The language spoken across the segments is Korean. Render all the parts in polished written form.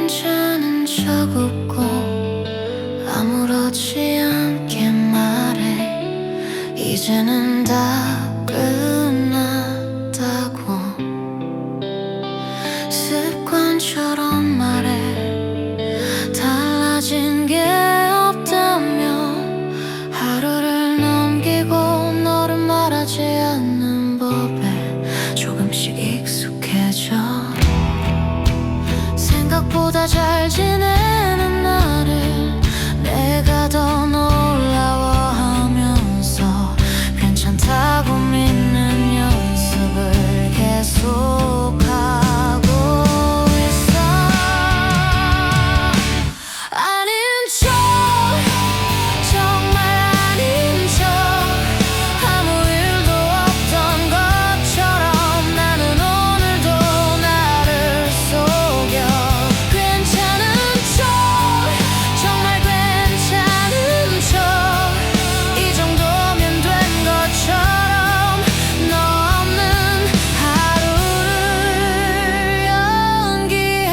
괜찮은 척 웃고 아무렇지 않게 말해. 이제는 다 끝났다고 습관처럼 말해. 달라진 게 없다면 하루를 넘기고 너를 말하지 않는 법에 조금씩 익숙해져. 생각보다 잘 지내는 나를 내가 더 놀라워하면서 괜찮다고 믿는 연습을 계속하고 있어. 아닌 척, 정말 아닌 척, 아무 일도 없던 것처럼 나는 오늘도 나를 속여. 괜찮은 척, 정말 괜찮은 척, 이 정도면 된 것처럼 너 없는 하루를 연기해.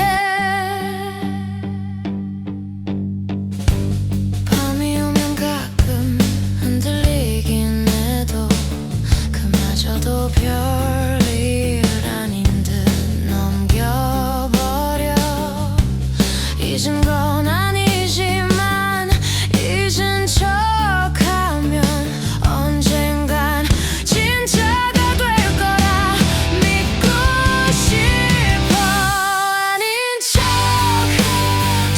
밤이 오면 가끔 흔들리긴 해도 그마저도 별일 아닌 듯 넘겨버려. 잊은 건 아니지만 잊은 척하면 언젠간 진짜가 될 거라 믿고 싶어. 아닌 척,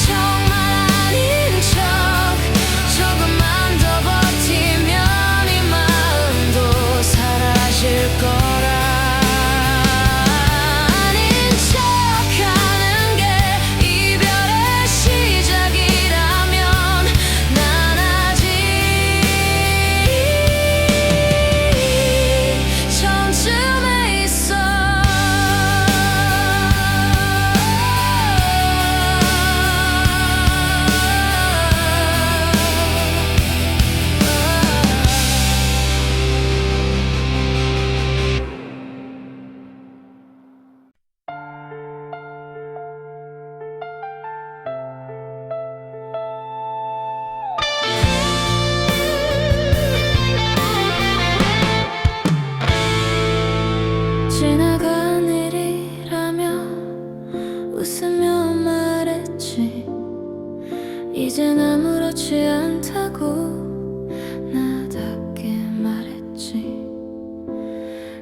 정말 아닌 척, 조금만 더 버티면 이 마음도 사라질 거라. 아닌 척하는 게 이별의 시작이라면 난 아직 처음쯤에 있어. 지나간 일이라며 웃으며 말했지. 이젠 아무렇지 않다고 나답게 말했지.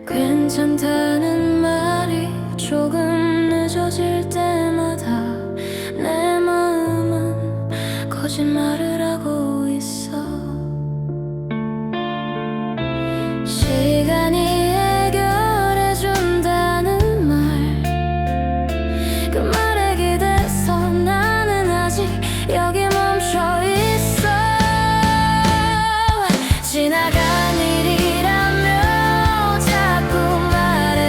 괜찮다는 말이 조금 늦어질 때마다 내 마음은 거짓말을 하고 있어. 시간이 해결해준다는 말, 그 말에 기대서 나는 아직 여기 멈춰 있어. 지나간 일이라며 자꾸 말해.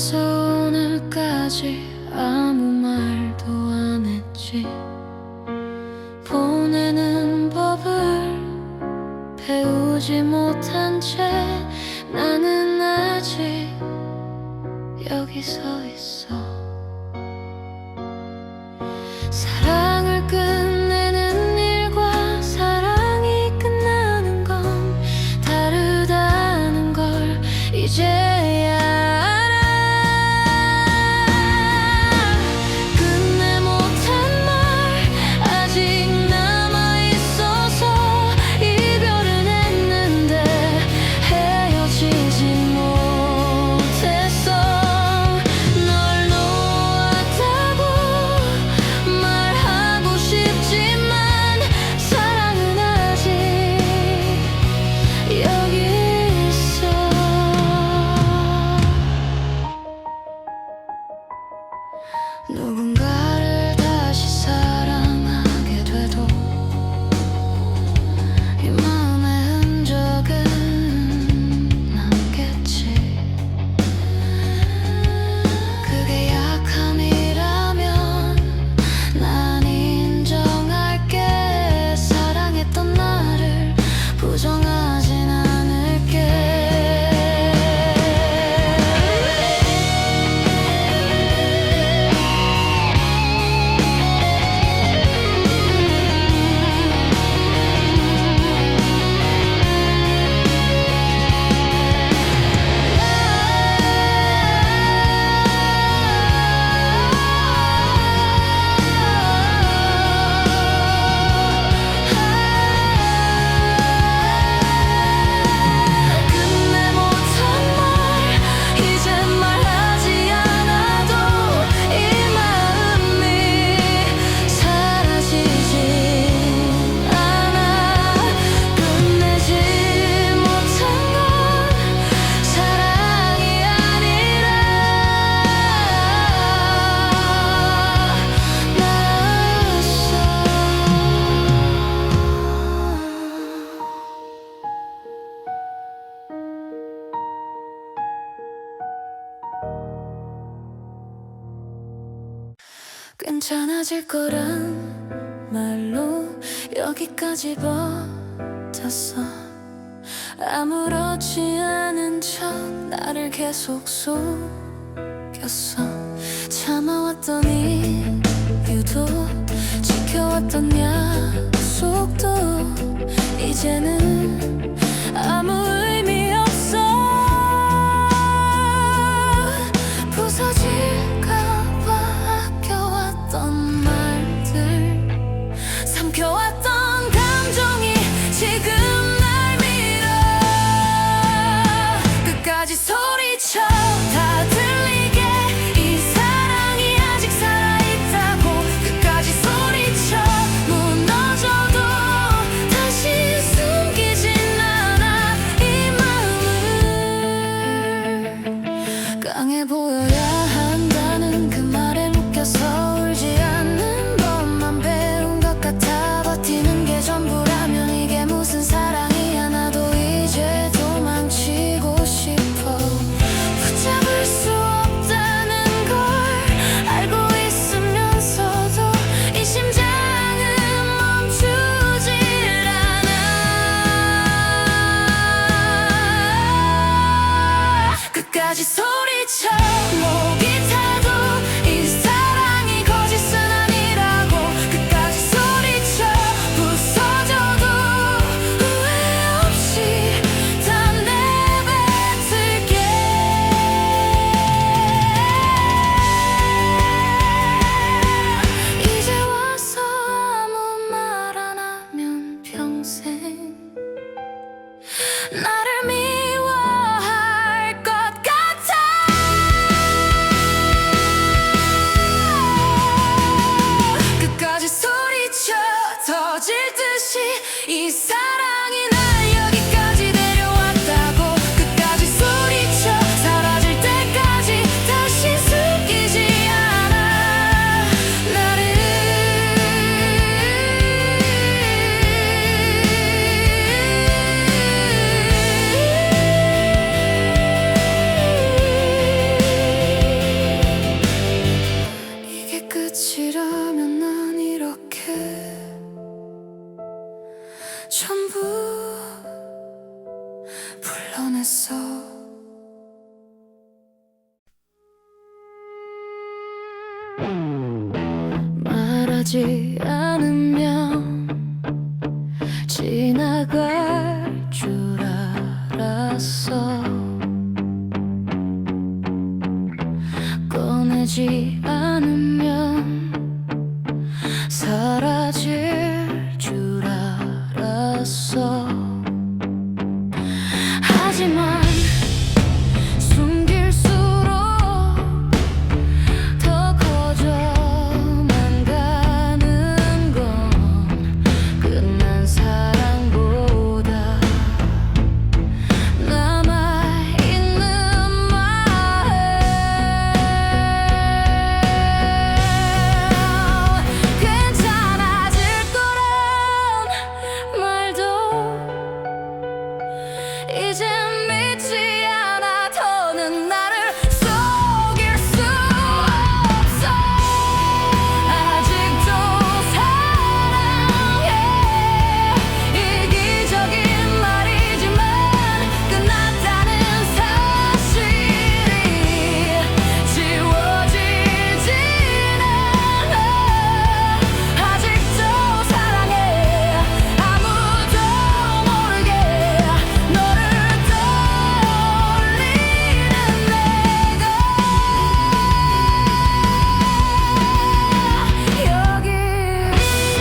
어제부터 오늘까지 아무 말도 안 했지. 보내는 법을 배우지 못한 채 나는 아직 여기 서 있어. 사랑을 끝내는 일과 사랑이 끝나는 건 다르다는 걸 이제야 알아. 끝내 못한 말 아직 남아있어서 이별은 했는데 헤어지지 못했어. 널 놓았다고 말하고 싶지만 사랑은 아직 여기 있어. 누군가를 다시 사랑하게 돼도 이 마음의 흔적은 남겠지. 그게 약함이라면 난 인정할게. 사랑했던 나를 부정하진 않을게. 끝내 못한 말 이젠 말하지 않아도 이 마음이 사라지지 않아. 끝내지 못한 건 사랑이 아니라 괜찮아질 거란 말로 여기까지 버텼어. 아무렇지 않은 척 나를 계속 속였어. 참아왔던 이유도 지켜왔던 약속도 이제는 아무 의미 없어. 부서질까봐 아껴왔던 말들 삼켜왔던 감정이 지금 날 밀어. 끝까지 소리쳐 다 들리게 이 사랑이 아직 살아있다고. 끝까지 소리쳐 무너져도 다시 숨기진 않아. 이 마음을 강해 보여야 한다는 그 말에 묶여서 울지 않는 법만 배운 것 같아. 버티는 게 전부라면 이게 무슨 사랑이야. 나도 이제 도망치고 싶어. 붙잡을 수 없다는 걸 알고 있으면서도 이 심장은 멈추질 않아. 끝까지 소리쳐 목이 타도 이 사랑이 사랑했어. 말하지 않으면 지나갈 줄 알았어. 꺼내지 않으면 사라질 줄 알았어. 하지만 숨길수록 더 커져만 가는 건 끝난 사랑보다 남아있는 마음. 괜찮아질 거란 말도 이젠 믿지 않아. 더는 나를 속일 수 없어. 아직도 사랑해. 이기적인 말이지만 끝났다는 사실이 지워지진 않아. 아직도 사랑해. 아무도 모르게 너를 떠올리는 내가 여기 있어.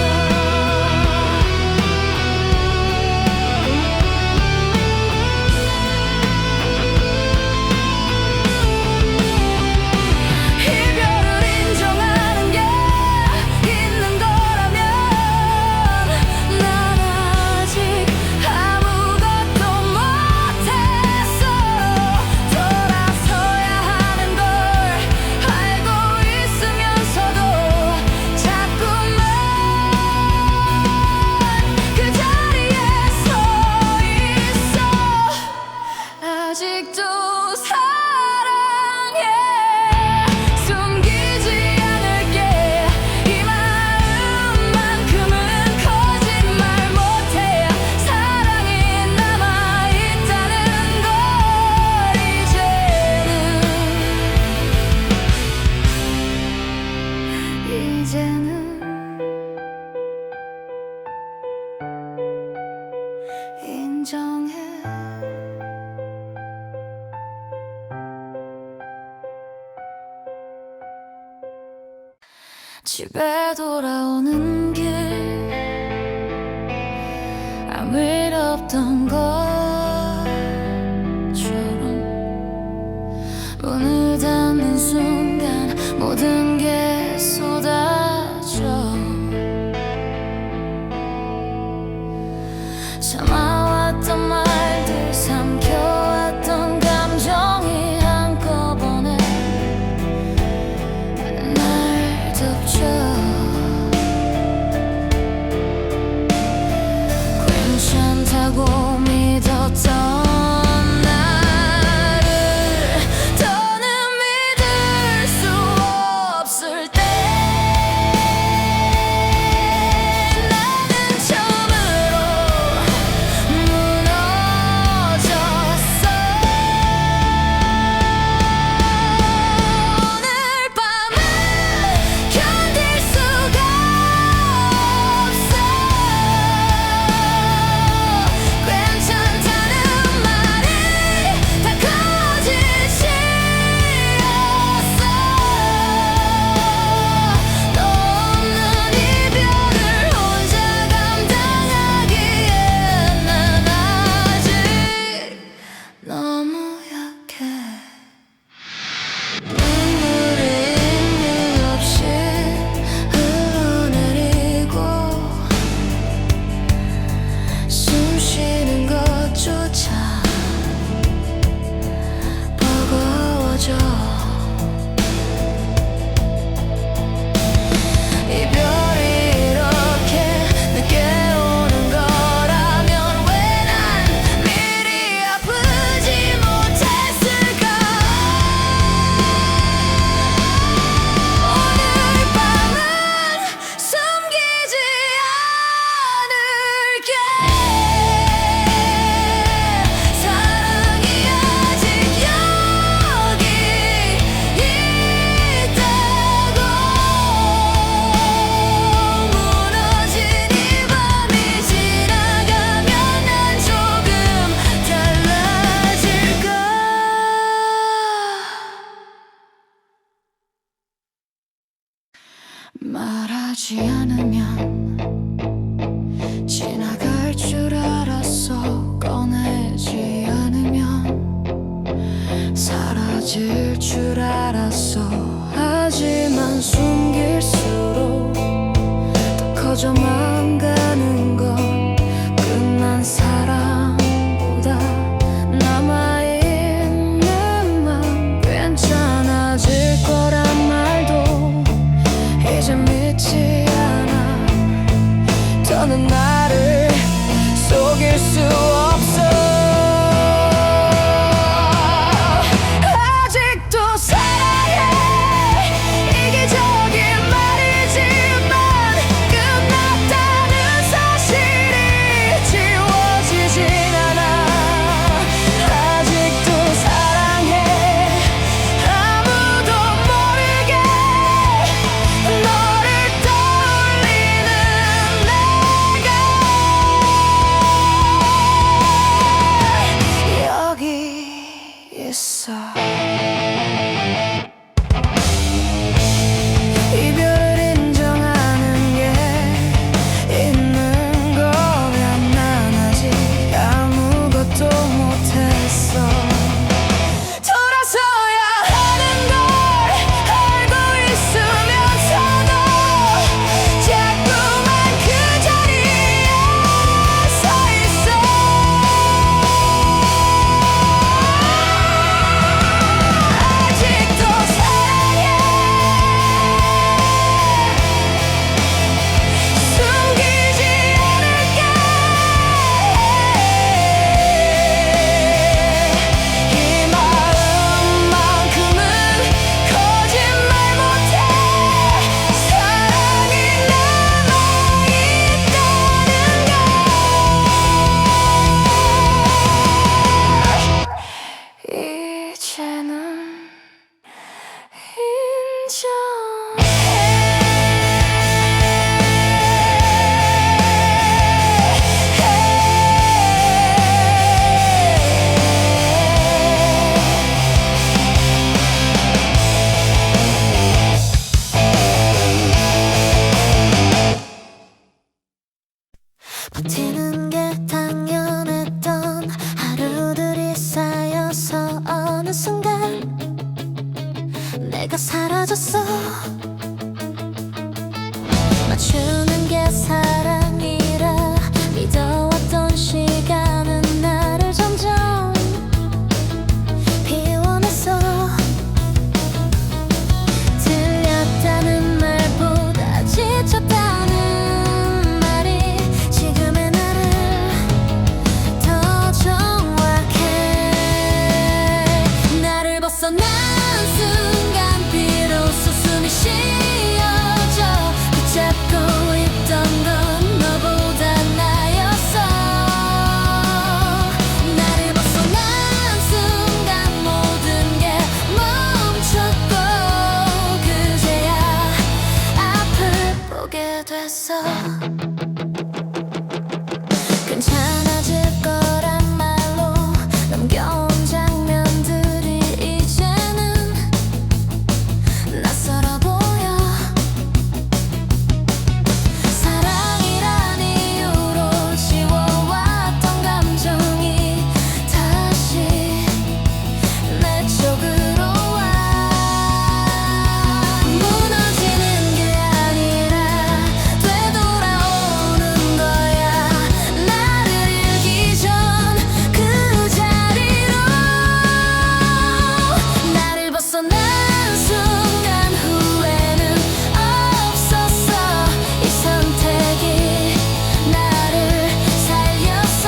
이별을 인정하는 게 있는 거라면 난 아직 아무것도 못했어. 돌아서야 하는 걸 알고 있으면서도 자꾸만 그 자리에 서 있어. 아직도 사랑해. 숨기지 않을게. 이 마음만큼은 거짓말 못해. 사랑이 남아있다는 걸 이제는 인정해. 집에 돌아오는 길 아무 일 없던 것처럼 문을 닫는 순간 모든 게 쏟아져. 참아왔던 말들 삼켜왔던 감정이 한꺼번에 날 덮쳐. 괜찮다고 믿었던 나를 더는 믿을 수 없어. 말하지 않으면 지나갈 줄 알았어. 꺼내지 않으면 사라질 줄 알았어. 하지만 숨길수록 더 커져만 가는 건 끝난 사랑보다 남아있는 맘. 괜찮아질 거란 말도 이제 믿지 않아. 더는 나를 속일 수 없어. 아직도 사랑해. 이기적인 말이지만 끝났다는 사실이 지워지진 않아. 아직도 사랑해. 아무도 모르게 너를 떠올리는 내가 여기 있어. 이별을 인정하는 게 있는 거면 난 아직 아무것도 못했어. 돌아서야 하는 걸 알고 있으면서도 자꾸만 그 자리에 서 있어. 아직도 사랑해. 숨기지 않을게. 이 마음만큼은 거짓말 못해. 사랑이 남아있다는 걸 이제는 버티는 게 당연했던 하루들이 쌓여서 어느 순간 내가 사라졌어. 맞추는 게 사랑이라 믿어왔던 시간은 나를 점점 비워냈어. 틀렸다는 말보다 지쳤다는 말이 지금의 나를 더 정확해. 나를 벗어난 순간 비로소 숨이 쉬어져. 붙잡고 있던 건 너보다 나였어. 나를 벗어난 순간 모든 게 멈췄고 그제야 앞을 보게 됐어. 괜찮아질 거란 말로 넘겨온 장면들이 이제는 낯설어 보여. 사랑이란 이유로 지워왔던 감정이 다시 내 쪽으로 와. 무너지는 게 아니라 되돌아오는 거야. 나를 잃기 전 그 자리로. 나를 벗어난 순간 후회는 없었어. 이 선택이 나를 살렸어.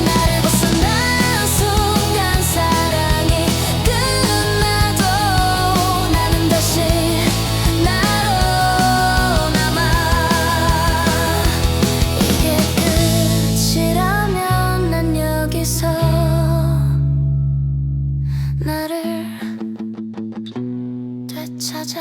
나를 벗어난 순간 사랑이 끝나도 나는 다시 나로 남아. 이게 끝이라면 난 여기서 나를 되찾아.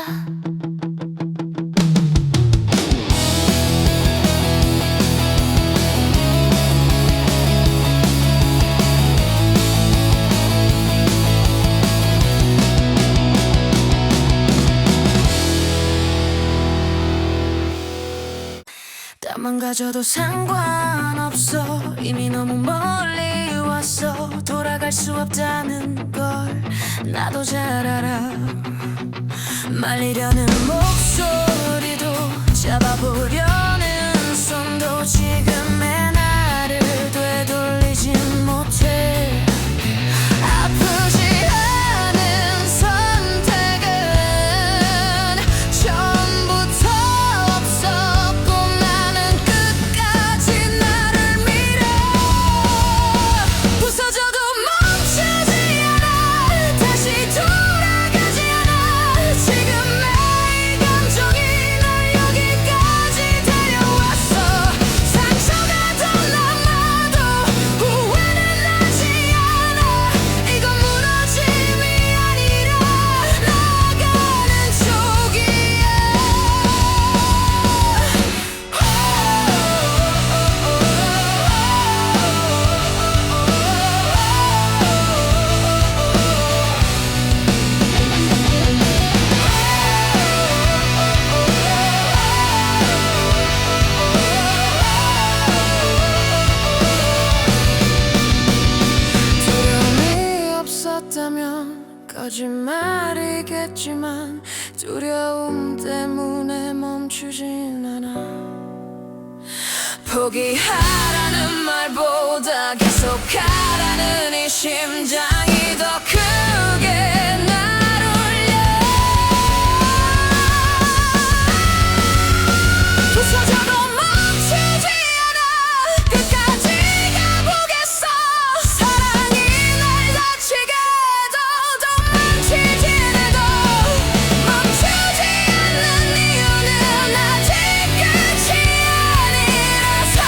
망가져도 상관없어. 이미 너무 멀리 왔어. 돌아갈 수 없다는 걸 나도 잘 알아. 말리려는 목소리도 잡아보려는 손도 지금의 나를 되돌리지 못해. 아프지 않은 선택은 처음부터 없었고 나는 끝까지 나를 밀어. 부서져도 멈추지 않아. 다시 돌아가지 않아. 지금의 이 감정이 날 여기까지 데려왔어. 상처가 더 남아도 후회는 나지 않아. 이건 무너짐이 아니라 나가는 쪽이야. 두려움이 없었다면 거짓말이겠지만 두려움 때문에 멈추진 않아. 포기하라는 말보다 계속하라는 이 심장이 더 크게 날 울려. 부서져도 멈추지 않아. 끝까지 가보겠어. 사랑이 날 다치게 해도 더 망치진 해도 멈추지 않는 이유는 아직 끝이 아니라서.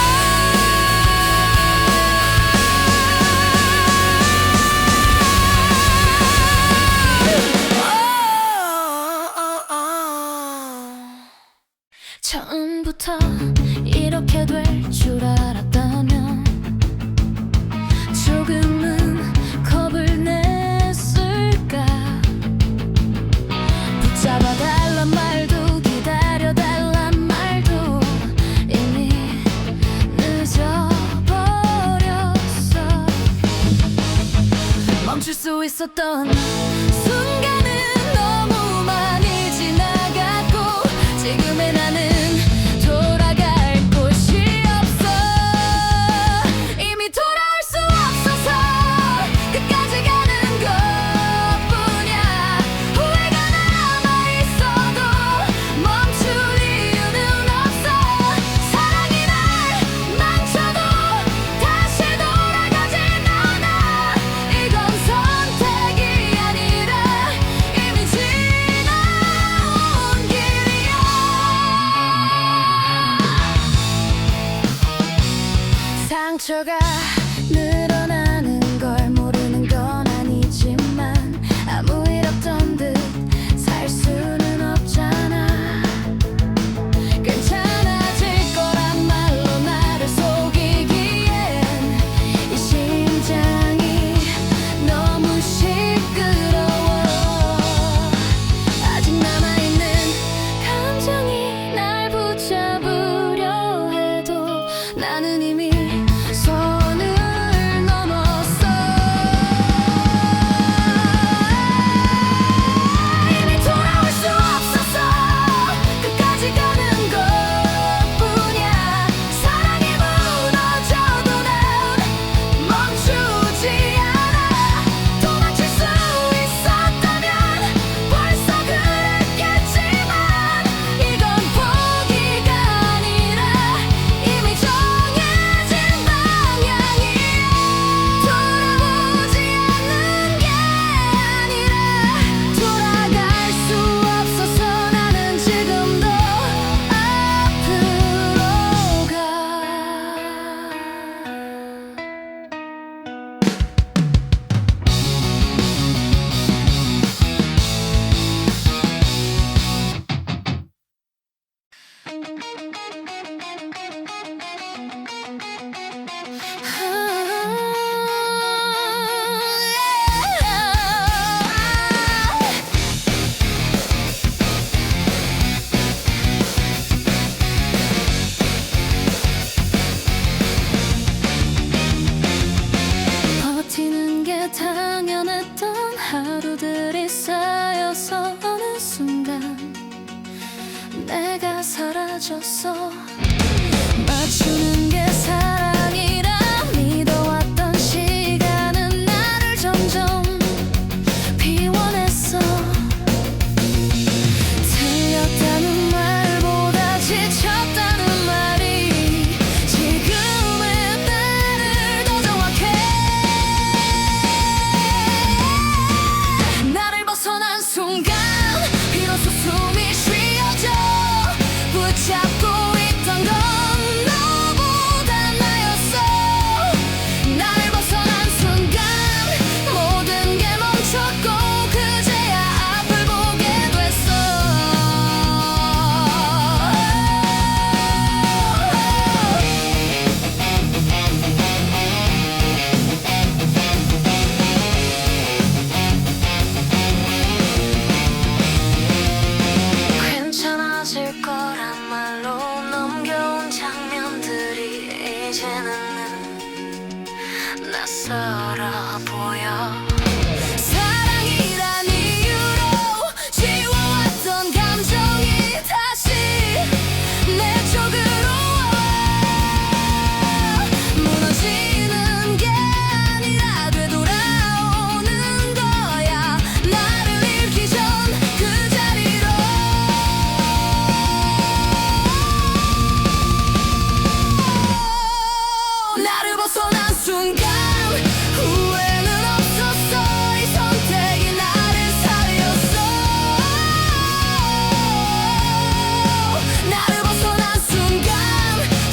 처음부터 이렇게 될 줄 알았다면 조금은 겁을 냈을까. 붙잡아달란 말도 기다려달란 말도 이미 늦어버렸어. 멈출 수 있었던 순간은 너무 많이 지나갔고 지금의 나는 돌아갈 곳이 없어. 이미 돌아올 수 없어서 끝까지 가는 것뿐이야. 후회가 남아있어도 멈출 이유는 없어. 사랑이 날 망쳐도 다시 돌아가진 않아. 이건 선택이 아니라 이미 지나온 길이야. 상처가 늘어나는 걸 모르는 건 아니지만 아무 일 없던 듯 살 수는 없잖아. 괜찮아질 거란 말로 나를 속이기엔 이 심장이 너무 시끄러워. 아직 남아있는 감정이 날 붙잡으려 해도 나는 이미 손을 곁에서 어느 순간 내가 사라졌어. 맞추는 게 사랑이라 믿어왔던 시간은 나를 점점 비워냈어. 틀렸다는 말보다 지쳤다는 말이 지금의 나를 더 정확해. 나를 벗어난 순간 비로소 숨이 쉬어져. 붙잡고 있던 건 너보다 나였어. 나를 벗어난 순간 모든 게 멈췄고 그제야 앞을 보게 됐어. 괜찮아질 거란 말로 넘겨온 장면들이 이제는 낯설어 보여. 사랑이란 이유로 지워왔던 감정이 다시 내 쪽으로 와. 무너지는 게 아니라 되돌아오는 거야. 나를 잃기 전 그 자리로. 나를 벗어난 순간 후회는 없었어. 이 선택이 나를 살렸어. 나를 벗어난 순간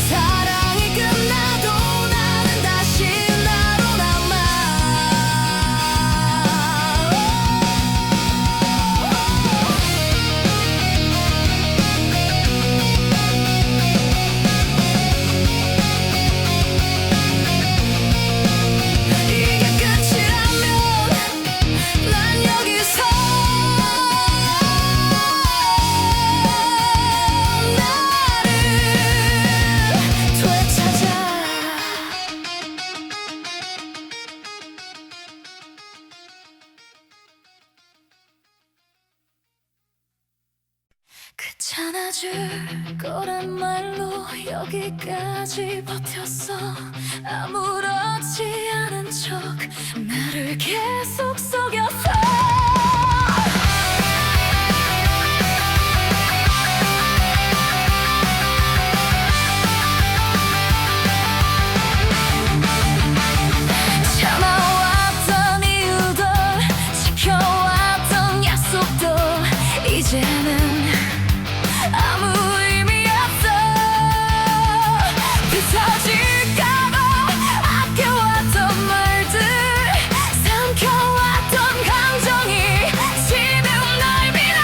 사랑이 끝나도 나는 다시 나로 남아. 이게 끝이라면 난 여기서 나를 되찾아. 괜찮아질 거란 말로 여기까지 버텼어. 아무렇지 않은 척 나를 계속 속였어. 참아왔던 이유도 지켜왔던 약속도 이제는 아무 의미 없어. 부서질까봐 아껴왔던 말들 삼켜왔던 감정이 지금 날 밀어.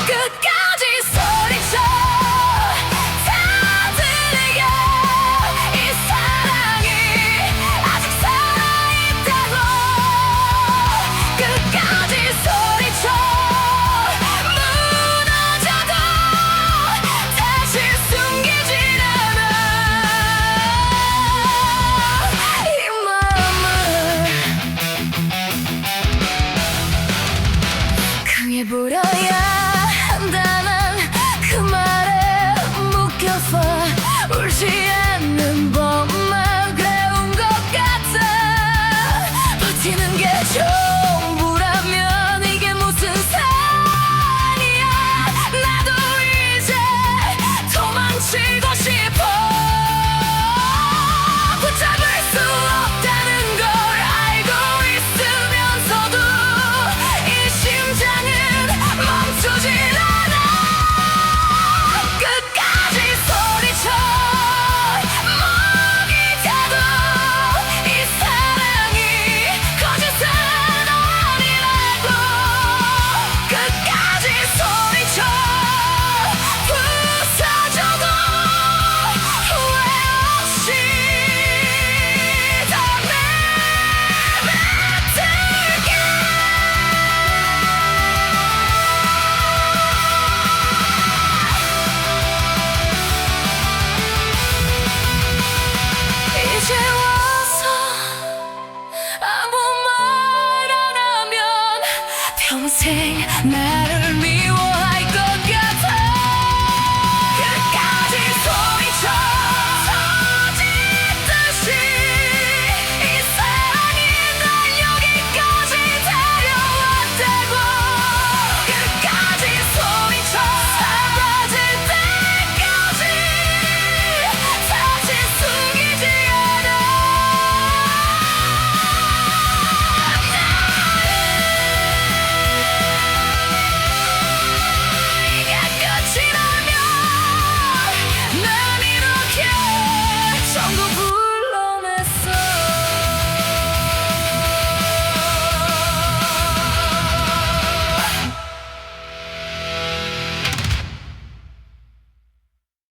끝까지 소리쳐 다 들리게 이 사랑이 아직 살아있다고. 끝까지 소리쳐 무너져도 다시 숨기진 않아. 이 마음을 강해보려야 한다는 그 말에 묶여서 울지 않는 법만 그래온 것 같아. 버티는 게 전부라면 이게 무슨 사랑이야. 나도 이제 도망치고 싶어. 붙잡을 수 없다는 걸 알고 있으면서도 이 심장은 평생 나를 미워